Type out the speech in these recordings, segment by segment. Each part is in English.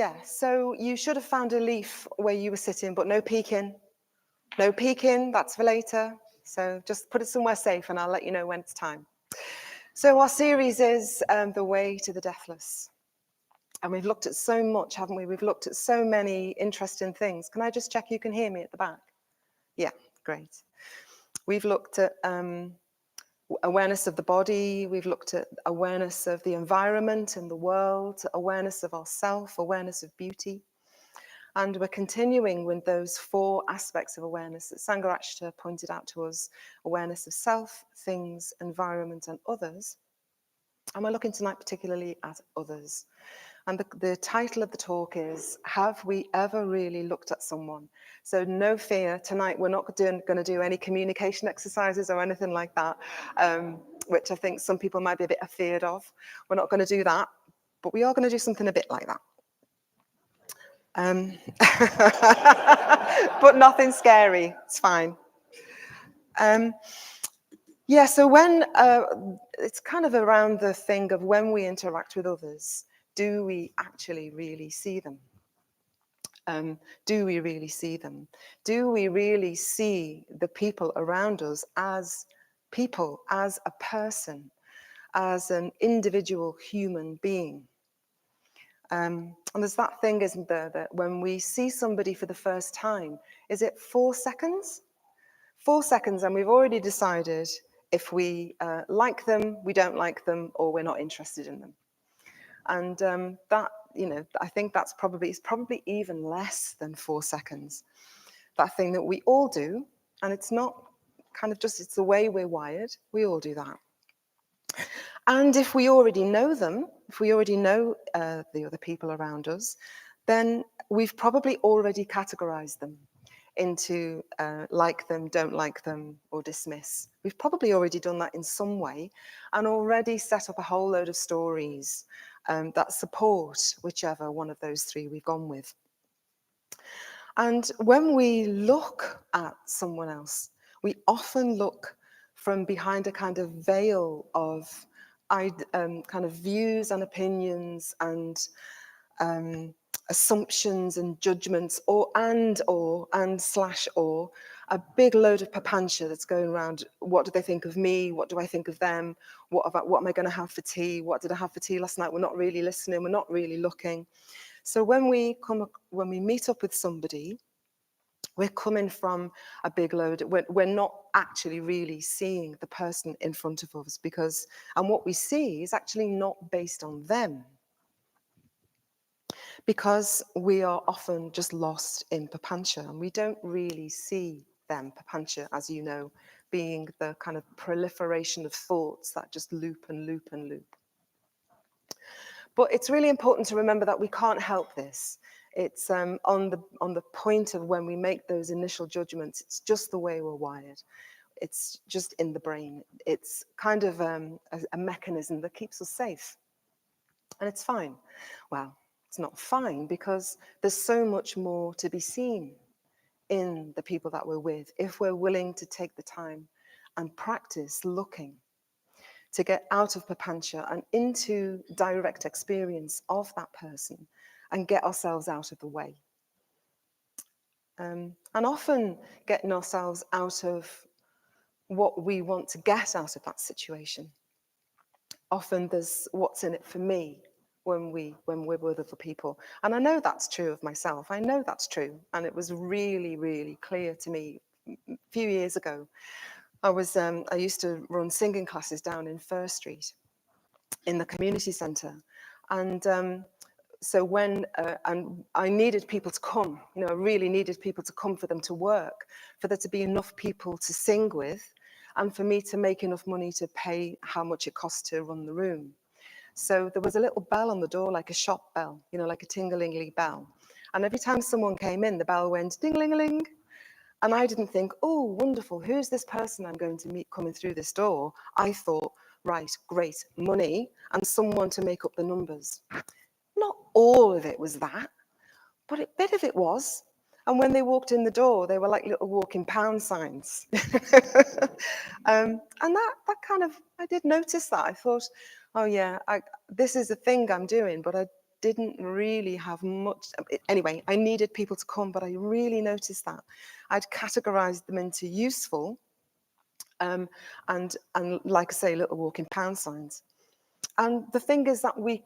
Yeah, so you should have found a leaf where you were sitting, but no peeking. No peeking, that's for later. So just put it somewhere safe and I'll let you know when it's time. So our series is The Way to the Deathless. And we've looked at so much, haven't we? We've looked at so many interesting things. Can I just check you can hear me at the back? Yeah, great. We've looked at awareness of the body. We've looked at awareness of the environment and the world, awareness of ourself, awareness of beauty. And we're continuing with those 4 aspects of awareness that Sanghagita pointed out to us: awareness of self, things, environment, and others. And we're looking tonight particularly at others. And the title of the talk is, Have We Ever Really Looked at Someone? So no fear, tonight we're not going to do any communication exercises or anything like that, which I think some people might be a bit afeared of. We're not going to do that, but we are going to do something a bit like that. But nothing scary, it's fine. Yeah, so when it's kind of around the thing of when we interact with others, do we actually really see them? Do we really see them? Do we really see the people around us as people, as a person, as an individual human being? And there's that thing, isn't there, that when we see somebody for the first time, is it 4 seconds? 4 seconds, and we've already decided if we like them, we don't like them, or we're not interested in them. And that, I think it's probably even less than 4 seconds. That thing that we all do, and it's not kind of just, it's the way we're wired. We all do that. And if we already know them, if we already know the other people around us, then we've probably already categorized them into like them, don't like them, or dismiss. We've probably already done that in some way and already set up a whole load of stories that support whichever one of those 3 we've gone with. And when we look at someone else, we often look from behind a kind of veil of kind of views and opinions and assumptions and judgments, or a big load of papancha that's going around. What do they think of me? What do I think of them? What am I going to have for tea? What did I have for tea last night? We're not really listening. We're not really looking. So when we meet up with somebody, we're coming from a big load. We're not actually really seeing the person in front of us, and what we see is actually not based on them, because we are often just lost in papancha and we don't really see them. Papancha, as you know, being the kind of proliferation of thoughts that just loop and loop and loop. But it's really important to remember that we can't help this. It's on the point of when we make those initial judgments, it's just the way we're wired. It's just in the brain. It's kind of a mechanism that keeps us safe. And it's fine. Well, it's not fine because there's so much more to be seen in the people that we're with if we're willing to take the time and practice looking, to get out of papancha and into direct experience of that person and get ourselves out of the way. And often getting ourselves out of what we want to get out of that situation. Often there's what's in it for me when we're with other people. And I know that's true of myself. I know that's true. And it was really, really clear to me a few years ago. I used to run singing classes down in First Street in the community centre. And so when and I needed people to come, I really needed people to come for them to work, for there to be enough people to sing with, and for me to make enough money to pay how much it cost to run the room. So there was a little bell on the door, like a shop bell, like a ting-a-ling-ling bell. And every time someone came in, the bell went ding-a-ling-a-ling. And I didn't think, oh, wonderful, who's this person I'm going to meet coming through this door? I thought, right, great, money and someone to make up the numbers. Not all of it was that, but a bit of it was. And when they walked in the door, they were like little walking pound signs. And that kind of, I did notice that. I thought, oh yeah, this is a thing I'm doing, but didn't really have much. Anyway, I needed people to come, but I really noticed that. I'd categorized them into useful and like I say, little walking pound signs. And the thing is that we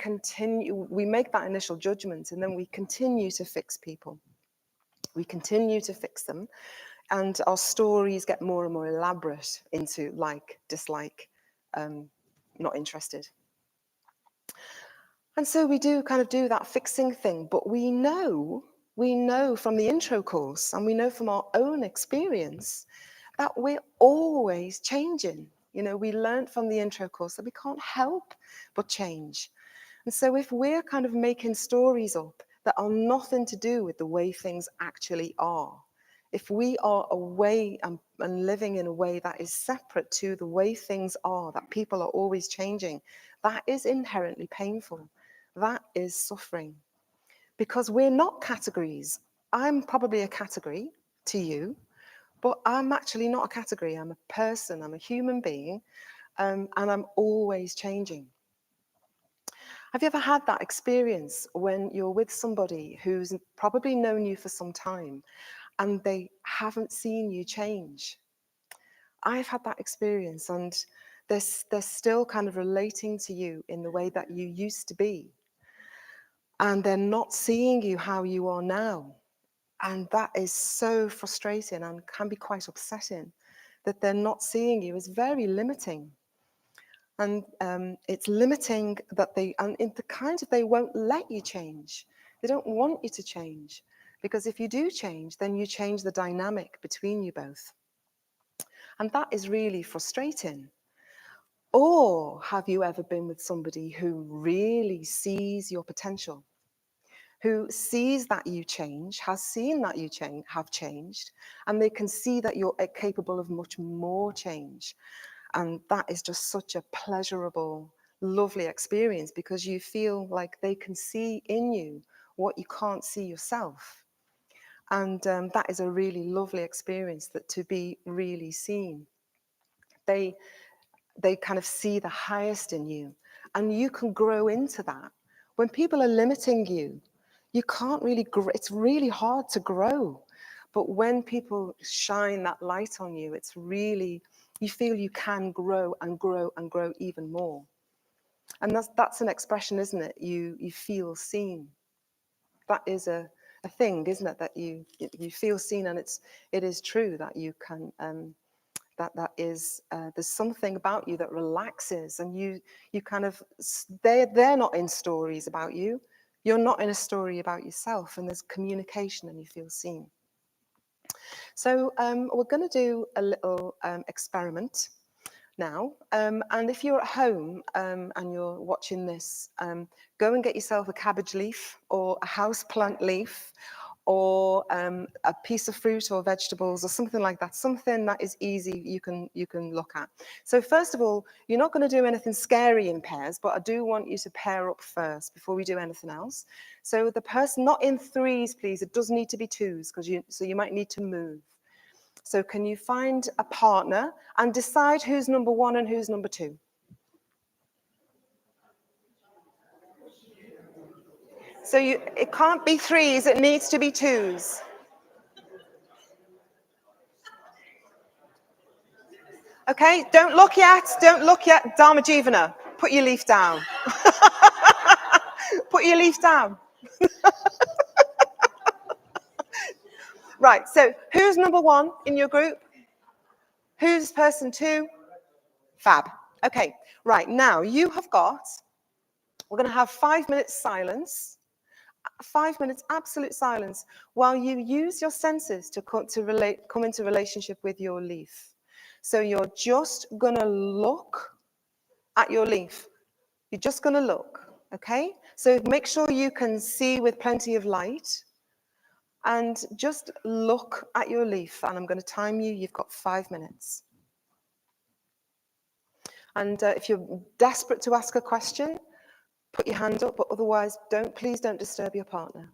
make that initial judgment, and then we continue to fix people. We continue to fix them, and our stories get more and more elaborate into like, dislike, not interested. And so we do kind of do that fixing thing, but we know from the intro course, and we know from our own experience that we're always changing. You know, we learned from the intro course that we can't help but change. And so if we're kind of making stories up that are nothing to do with the way things actually are, if we are away and living in a way that is separate to the way things are, that people are always changing, that is inherently painful. That is suffering. Because we're not categories. I'm probably a category to you, but I'm actually not a category. I'm a person, I'm a human being, and I'm always changing. Have you ever had that experience when you're with somebody who's probably known you for some time and they haven't seen you change? I've had that experience, and they're still kind of relating to you in the way that you used to be. And they're not seeing you how you are now. And that is so frustrating and can be quite upsetting. That they're not seeing you is very limiting. And it's limiting that they won't let you change. They don't want you to change. Because if you do change, then you change the dynamic between you both. And that is really frustrating. Or have you ever been with somebody who really sees your potential? Who sees that you change, has seen that you have changed, and they can see that you're capable of much more change. And that is just such a pleasurable, lovely experience, because you feel like they can see in you what you can't see yourself. And that is a really lovely experience, that to be really seen. They kind of see the highest in you, and you can grow into that. When people are limiting you, you can't really grow. It's really hard to grow. But when people shine that light on you, it's really, you feel you can grow and grow and grow even more. And that's an expression, isn't it? You feel seen. That is a thing, isn't it? That you feel seen, and it is true that you can that is there's something about you that relaxes, and you kind of, they're not in stories about you. You're not in a story about yourself, and there's communication, and you feel seen. So we're going to do a little experiment now. And if you're at home and you're watching this, go and get yourself a cabbage leaf or a houseplant leaf, or a piece of fruit or vegetables or something like that, something that is easy you can look at. So first of all, you're not going to do anything scary in pairs, but I do want you to pair up first before we do anything else. So the person, not in threes, please. It does need to be twos, because you might need to move. So can you find a partner and decide who's number one and who's number two? So it can't be threes, it needs to be twos. Okay, don't look yet, Dharma Jivana. Put your leaf down. Put your leaf down. Right, so who's number one in your group? Who's person two? Fab. Okay, right, now you have got, we're going to have 5 minutes silence. 5 minutes absolute silence while you use your senses to come into relationship with your leaf. So you're just going to look at your leaf. You're just going to look, okay? So make sure you can see with plenty of light, and just look at your leaf. And I'm going to time you. You've got 5 minutes. And if you're desperate to ask a question, put your hand up, but otherwise, please don't disturb your partner.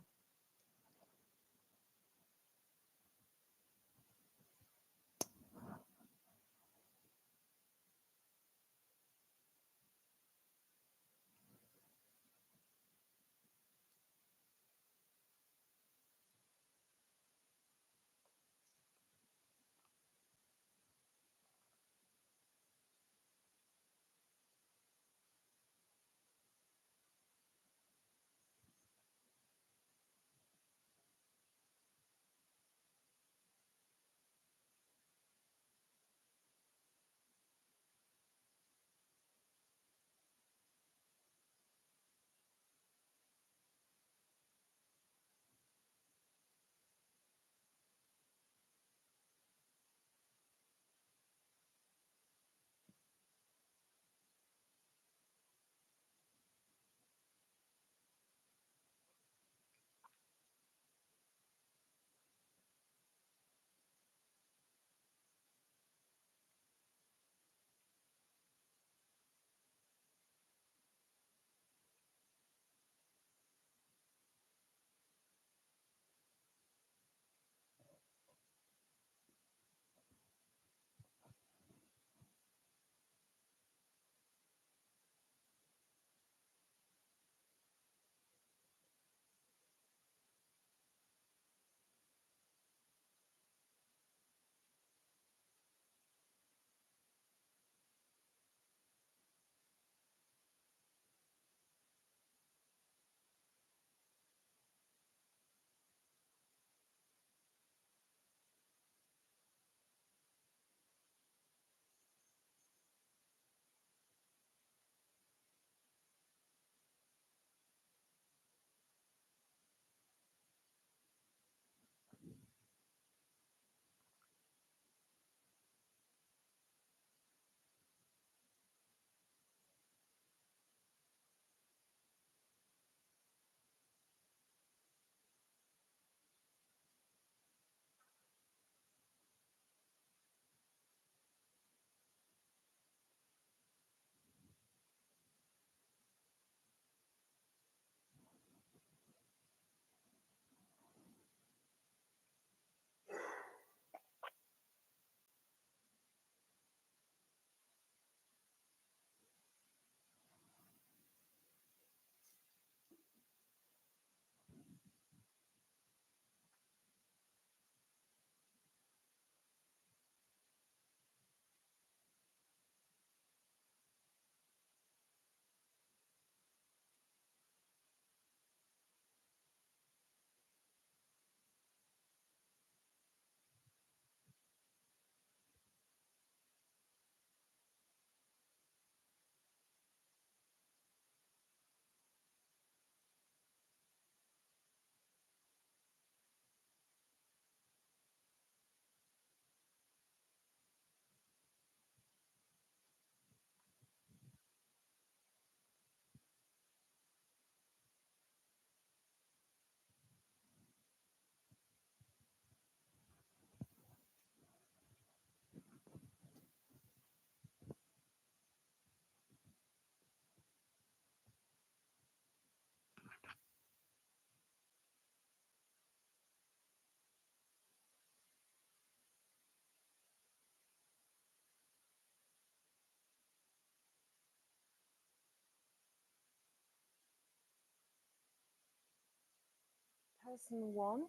Person one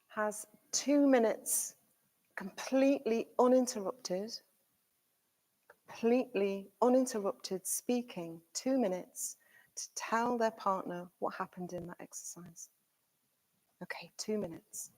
has 2 minutes completely uninterrupted speaking, 2 minutes to tell their partner what happened in that exercise. Okay, 2 minutes.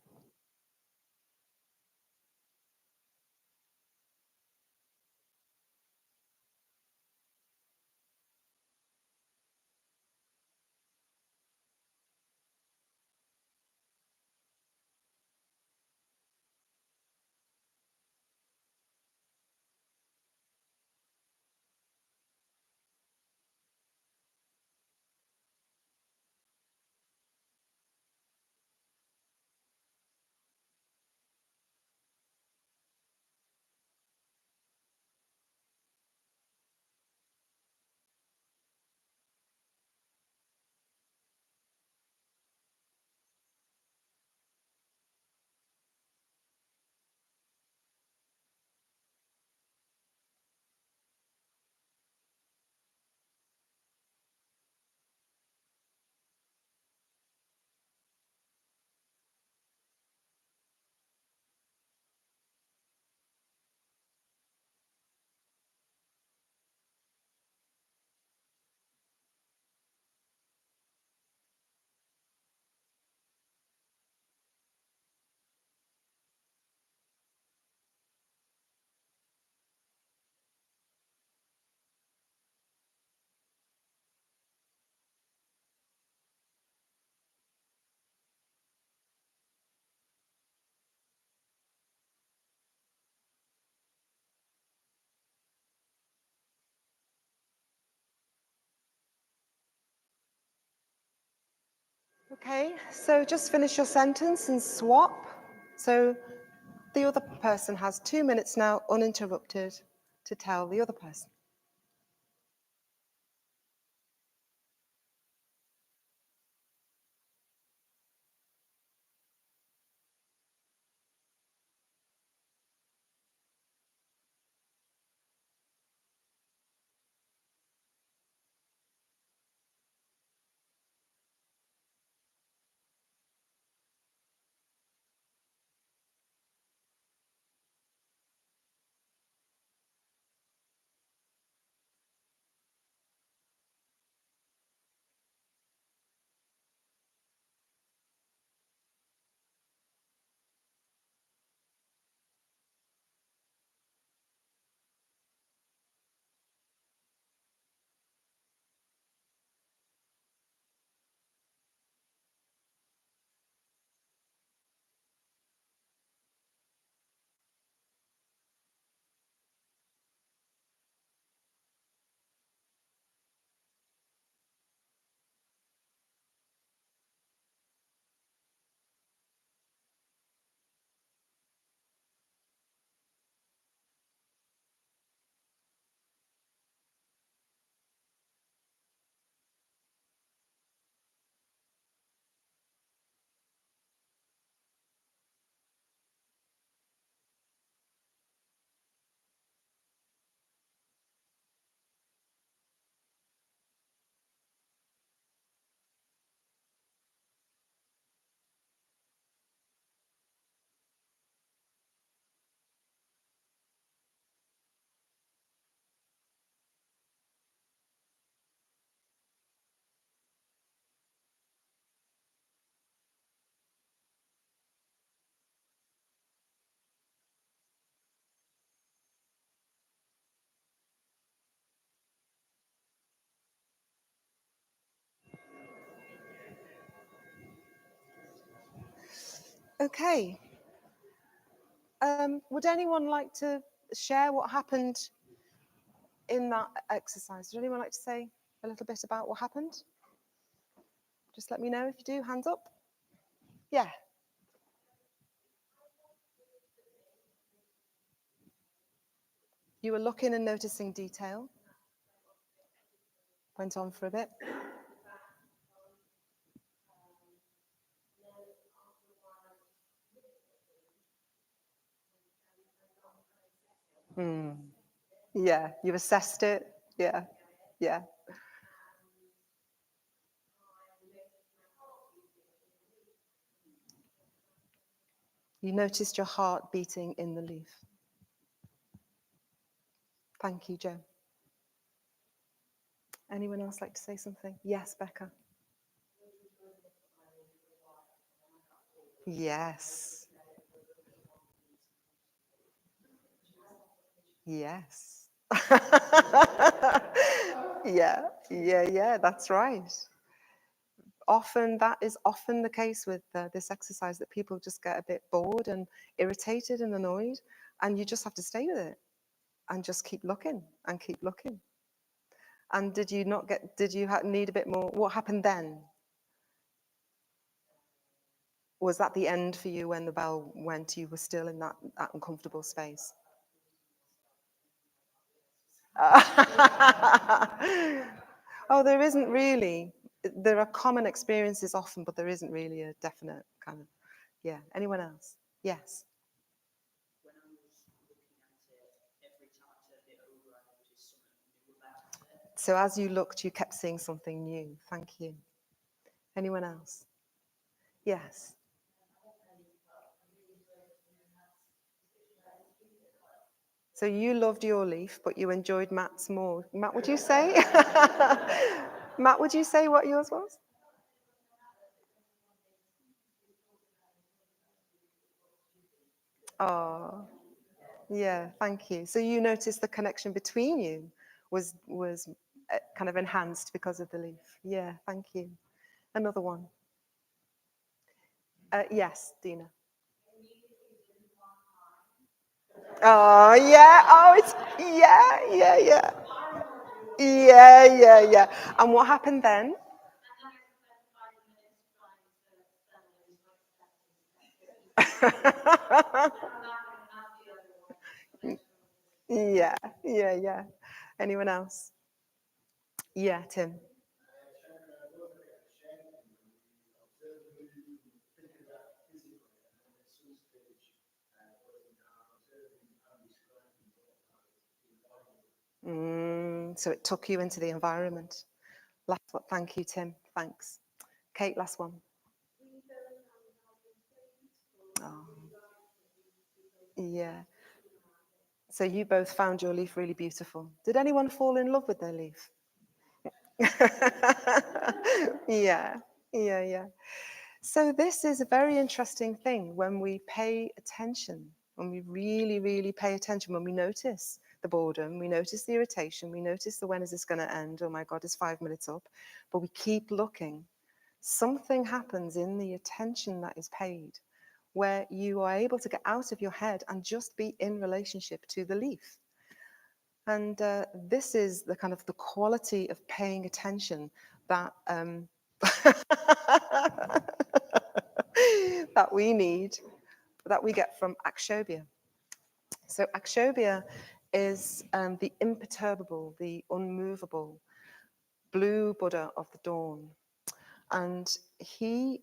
Okay, so just finish your sentence and swap. So the other person has 2 minutes now, uninterrupted, to tell the other person. Okay. Would anyone like to share what happened in that exercise? Would anyone like to say a little bit about what happened? Just let me know if you do. Hands up. Yeah. You were looking and noticing detail. Went on for a bit. Yeah, you assessed it. Yeah, yeah. You noticed your heart beating in the leaf. Thank you, Joe. Anyone else like to say something? Yes, Becca. Yes. Yes. Yeah, that's right. Often, that is often the case with this exercise, that people just get a bit bored and irritated and annoyed, and you just have to stay with it and just keep looking and keep looking. And did you need a bit more? What happened then? Was that the end for you when the bell went? You were still in that uncomfortable space? Oh, there isn't really. There are common experiences often, but there isn't really a definite kind of, yeah. Anyone else? Yes. When I was looking at it, every time I turned it over, I noticed something new about it. So as you looked, you kept seeing something new. Thank you. Anyone else? Yes. So you loved your leaf, but you enjoyed Matt's more. Matt, would you say? Matt, would you say what yours was? Oh, yeah, thank you. So you noticed the connection between you was kind of enhanced because of the leaf. Yeah, thank you. Another one. Yes, Dina. Oh, yeah. Oh, it's, yeah. Yeah. And what happened then? Yeah. Anyone else? Yeah, Tim. So it took you into the environment. Last one. Thank you, Tim. Thanks. Kate, last one. Oh, yeah. So you both found your leaf really beautiful. Did anyone fall in love with their leaf? Yeah. So this is a very interesting thing when we pay attention, when we really, really pay attention, when we notice the boredom, we notice the irritation, we notice the when is this going to end? Oh my God, it's 5 minutes up. But we keep looking. Something happens in the attention that is paid where you are able to get out of your head and just be in relationship to the leaf. And this is the kind of the quality of paying attention that that we need, that we get from Akshobhya. So Akshobhya is the imperturbable, the unmovable blue Buddha of the dawn. And he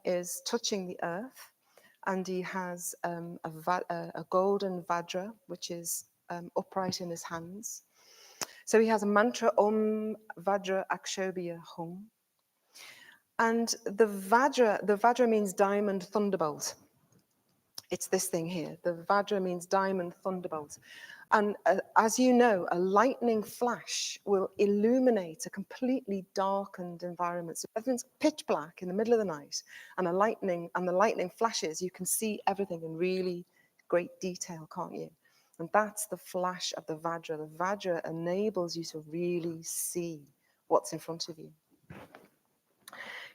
is touching the earth, and he has a golden Vajra, which is upright in his hands. So he has a mantra, Om Vajra Akshobhya Hum. And the Vajra means diamond thunderbolt. It's this thing here. The Vajra means diamond thunderbolt. And as you know, a lightning flash will illuminate a completely darkened environment. So everything's pitch black in the middle of the night, and the lightning flashes, you can see everything in really great detail, can't you? And that's the flash of the Vajra. The Vajra enables you to really see what's in front of you.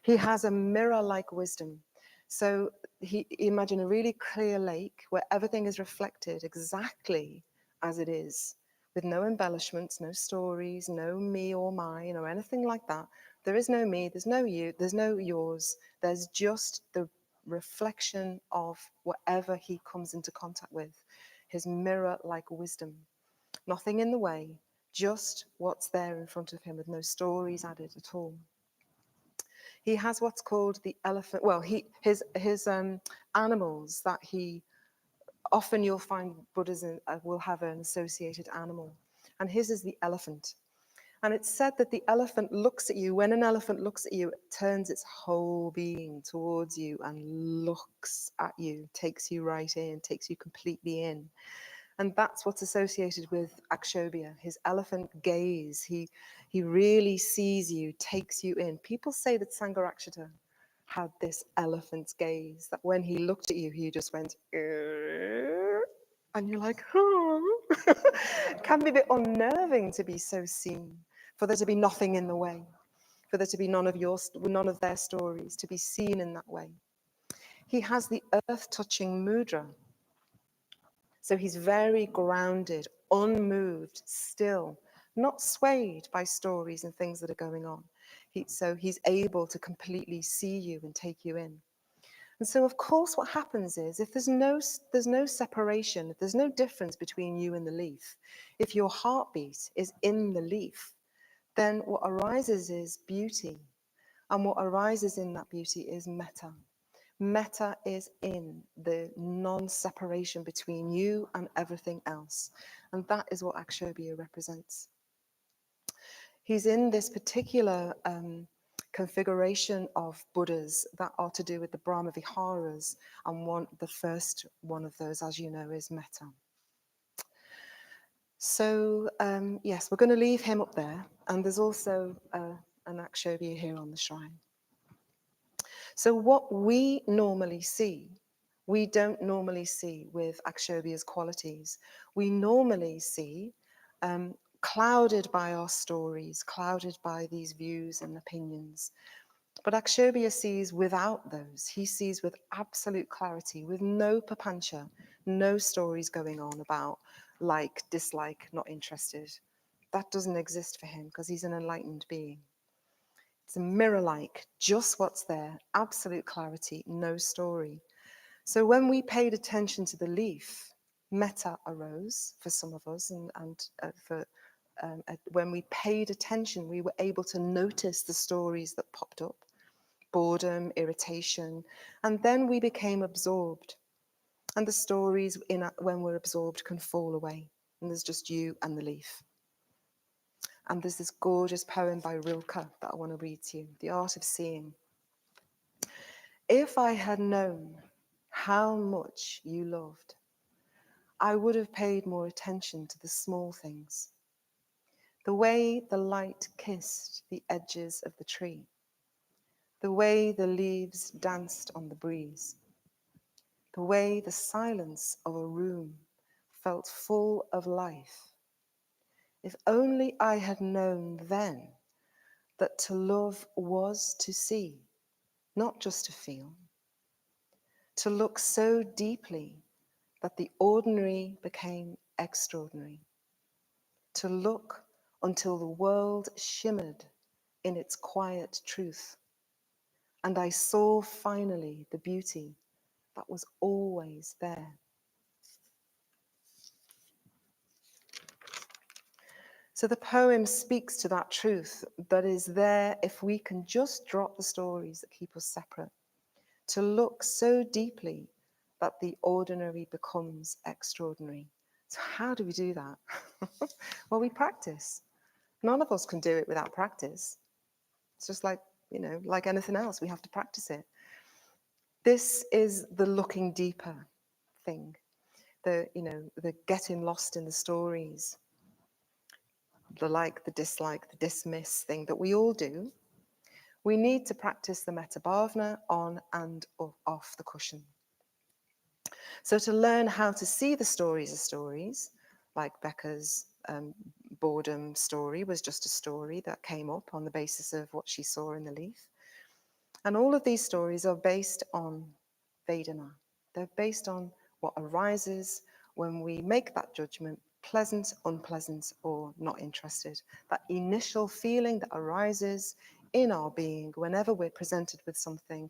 He has a mirror-like wisdom. So imagine a really clear lake where everything is reflected exactly as it is, with no embellishments, no stories, no me or mine or anything like that. There is no me, there's no you, there's no yours. There's just the reflection of whatever he comes into contact with, his mirror-like wisdom. Nothing in the way, just what's there in front of him with no stories added at all. He has what's called the elephant. Well, his animals that he often you'll find Buddhism will have an associated animal, and his is the elephant. And it's said that the elephant looks at you. When an elephant looks at you, it turns its whole being towards you and looks at you, takes you right in, takes you completely in. And that's what's associated with Akshobhya, his elephant gaze. He really sees you, takes you in. People say that Sanghagita had this elephant's gaze, that when he looked at you, he just went, and you're like, oh. It can be a bit unnerving to be so seen, for there to be nothing in the way, for there to be none of their stories, to be seen in that way. He has the earth-touching mudra. So he's very grounded, unmoved, still, not swayed by stories and things that are going on. So he's able to completely see you and take you in. And so, of course, what happens is if there's no separation, if there's no difference between you and the leaf, if your heartbeat is in the leaf, then what arises is beauty. And what arises in that beauty is metta. Metta is in the non-separation between you and everything else. And that is what Akshobhya represents. He's in this particular configuration of Buddhas that are to do with the Brahma Viharas, and the first one of those, as you know, is metta. So yes, we're going to leave him up there, and there's also an Akshobhya here on the shrine. So what we normally see, we don't normally see with Akshobhya's qualities. We normally see clouded by our stories, clouded by these views and opinions. But Akshobhya sees without those. He sees with absolute clarity, with no papancha, no stories going on about like, dislike, not interested. That doesn't exist for him because he's an enlightened being. It's a mirror-like, just what's there, absolute clarity, no story. So when we paid attention to the leaf, metta arose for some of us, when we paid attention, we were able to notice the stories that popped up, boredom, irritation, and then we became absorbed. And the stories when we're absorbed can fall away, and there's just you and the leaf. And there's this gorgeous poem by Rilke that I want to read to you, The Art of Seeing. If I had known how much you loved, I would have paid more attention to the small things. The way the light kissed the edges of the tree, the way the leaves danced on the breeze, the way the silence of a room felt full of life. If only I had known then that to love was to see, not just to feel. To look so deeply that the ordinary became extraordinary. To look until the world shimmered in its quiet truth. And I saw finally the beauty that was always there. So the poem speaks to that truth that is there if we can just drop the stories that keep us separate, to look so deeply that the ordinary becomes extraordinary. So how do we do that? Well, we practice. None of us can do it without practice. It's just like, like anything else, we have to practice it. This is the looking deeper thing, the getting lost in the stories, the like, the dislike, the dismiss thing that we all do. We need to practice the metta bhavana on and off the cushion. So to learn how to see the stories as stories, like Becca's boredom story was just a story that came up on the basis of what she saw in the leaf. And all of these stories are based on Vedana. They're based on what arises when we make that judgment, pleasant, unpleasant, or not interested. That initial feeling that arises in our being whenever we're presented with something,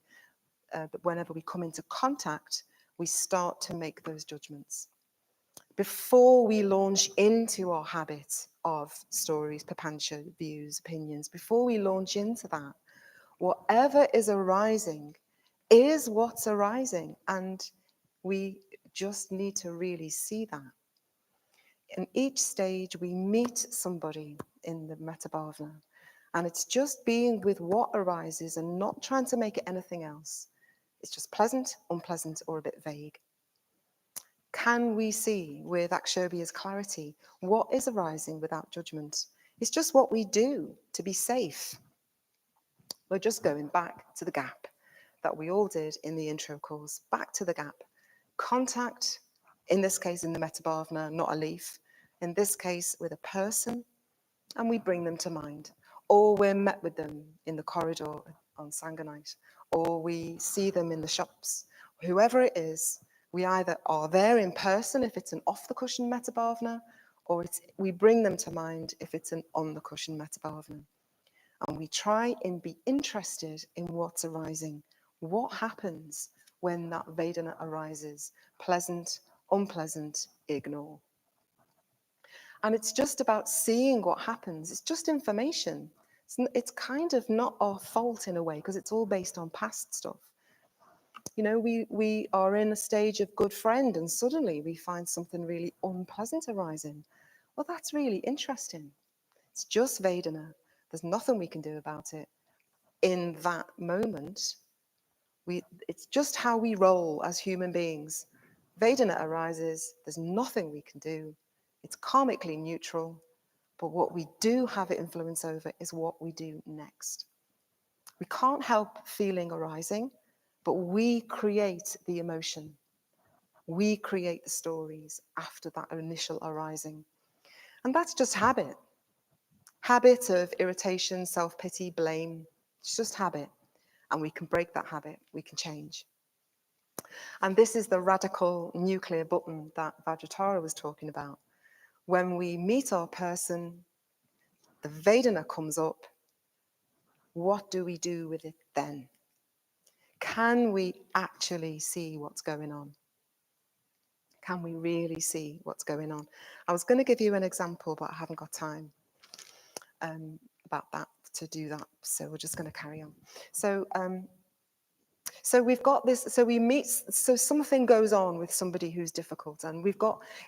whenever we come into contact, we start to make those judgments. Before we launch into our habit of stories, papancha, views, opinions, before we launch into that, whatever is arising is what's arising, and we just need to really see that. In each stage, we meet somebody in the Metabhavna. And it's just being with what arises and not trying to make it anything else. It's just pleasant, unpleasant, or a bit vague. Can we see with Akshobhya's clarity what is arising without judgment? It's just what we do to be safe. We're just going back to the gap that we all did in the intro course, back to the gap. Contact, in this case in the Metabhavna, not a leaf, in this case with a person, and we bring them to mind. Or we're met with them in the corridor on Sangha night, or we see them in the shops. Whoever it is, we either are there in person if it's an off-the-cushion Metabhavna, or we bring them to mind if it's an on-the-cushion Metabhavna. And we try and be interested in what's arising. What happens when that Vedana arises? Pleasant, unpleasant, ignore. And it's just about seeing what happens. It's just information. It's kind of not our fault in a way, because it's all based on past stuff. You know, we are in a stage of good friend and suddenly we find something really unpleasant arising. Well, that's really interesting. It's just Vedana. There's nothing we can do about it in that moment. It's just how we roll as human beings. Vedana arises, there's nothing we can do. It's karmically neutral, but what we do have influence over is what we do next. We can't help feeling arising, but we create the emotion. We create the stories after that initial arising. And that's just habit. Habit of irritation, self-pity, blame. It's just habit. And we can break that habit. We can change. And this is the radical nuclear button that Vajratara was talking about. When we meet our person, the Vedana comes up. What do we do with it then? Can we actually see what's going on? Can we really see what's going on? I was going to give you an example, but I haven't got time about that to do that. So we're just going to carry on. So we've got this, so we meet, so something goes on with somebody who's difficult, and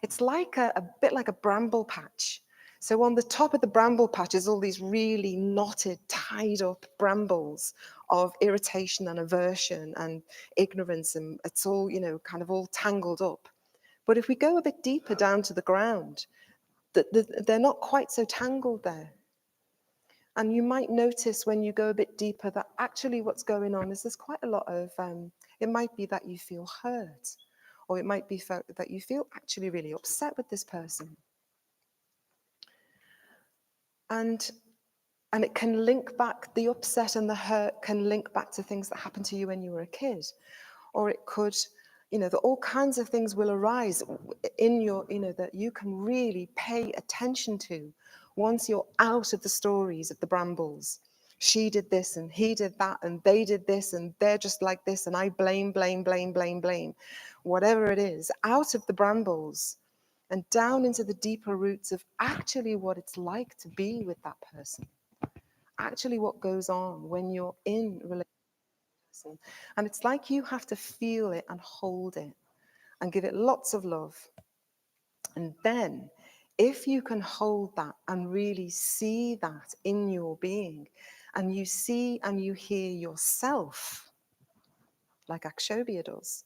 it's like a bit like a bramble patch. So on the top of the bramble patch is all these really knotted, tied up brambles of irritation and aversion and ignorance, and it's all, you know, kind of all tangled up. But if we go a bit deeper down to the ground, they're not quite so tangled there. And you might notice when you go a bit deeper that actually what's going on is there's quite a lot of, it might be that you feel hurt, or it might be that you feel actually really upset with this person. And it can link back, the upset and the hurt can link back to things that happened to you when you were a kid. Or it could, you know, that all kinds of things will arise in your, you know, that you can really pay attention to once you're out of the stories of the brambles. She did this and he did that and they did this and they're just like this and I blame. Whatever it is, out of the brambles and down into the deeper roots of actually what it's like to be with that person. Actually what goes on when you're in relationship. And it's like you have to feel it and hold it and give it lots of love. And then if you can hold that and really see that in your being, and you see and you hear yourself, like Akshobhya does,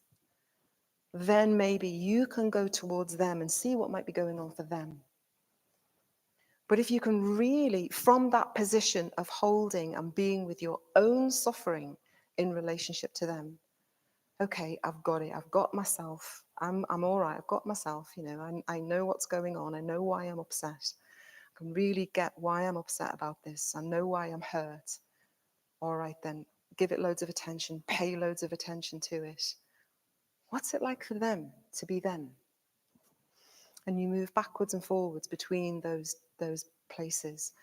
then maybe you can go towards them and see what might be going on for them. But if you can really, from that position of holding and being with your own suffering in relationship to them, okay, I've got it. I've got myself. I'm all right. I've got myself. You know, I know what's going on. I know why I'm upset. I can really get why I'm upset about this. I know why I'm hurt. All right, then give it loads of attention. Pay loads of attention to it. What's it like for them to be them? And you move backwards and forwards between those places.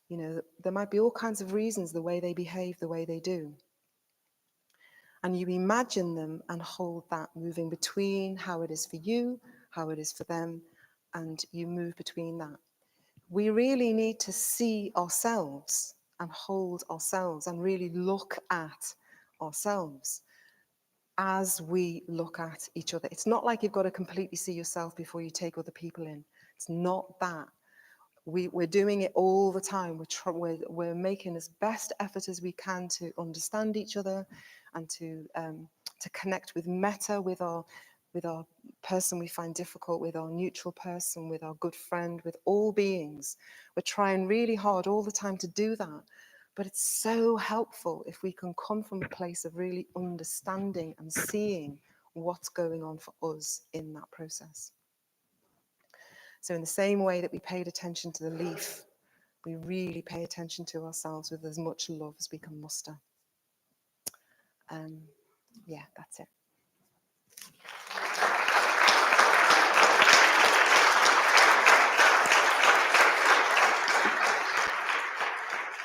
You know, there might be all kinds of reasons the way they behave the way they do. And you imagine them and hold that moving between how it is for you, how it is for them, and you move between that. We really need to see ourselves and hold ourselves and really look at ourselves as we look at each other. It's not like you've got to completely see yourself before you take other people in. It's not that. We're doing it all the time. We're making as best effort as we can to understand each other and to connect with metta, with our person we find difficult, with our neutral person, with our good friend, with all beings. We're trying really hard all the time to do that. But it's so helpful if we can come from a place of really understanding and seeing what's going on for us in that process. So in the same way that we paid attention to the leaf, we really pay attention to ourselves with as much love as we can muster. Yeah, that's it.